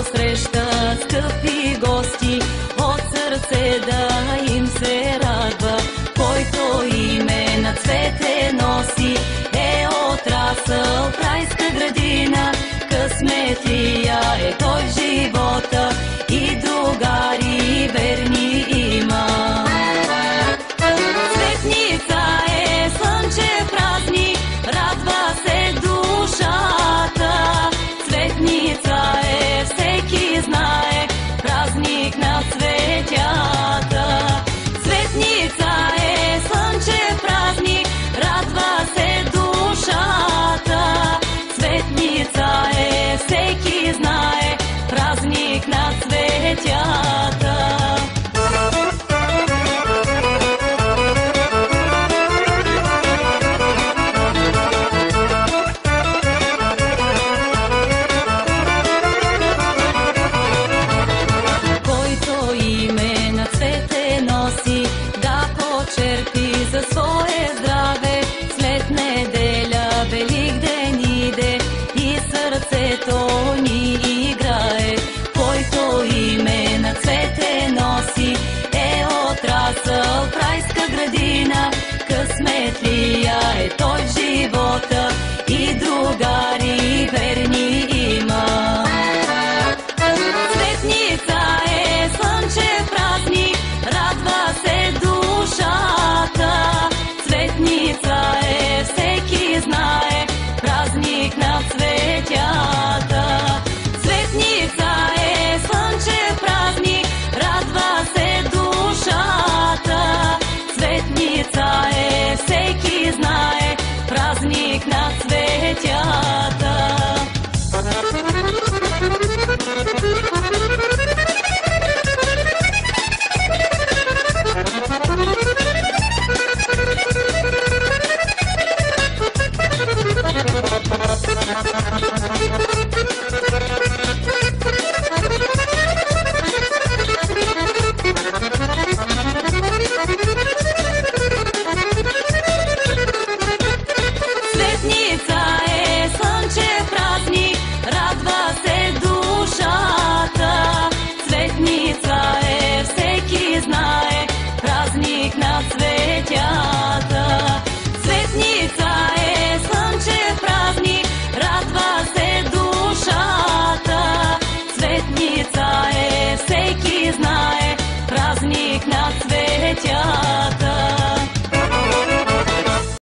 посрещат скъпи гости, от сърце да им се радва. Който име на цвете носи, е отрасъл в райска градина. Късметлия е той в живота и другари верни има. Цветница е слънчев празник, радва се душата. Цветница е, всеки знае, празник на цветята. Цветница е слънчев празник, радва се душата. Цветница е, всеки знае, празник на цветята.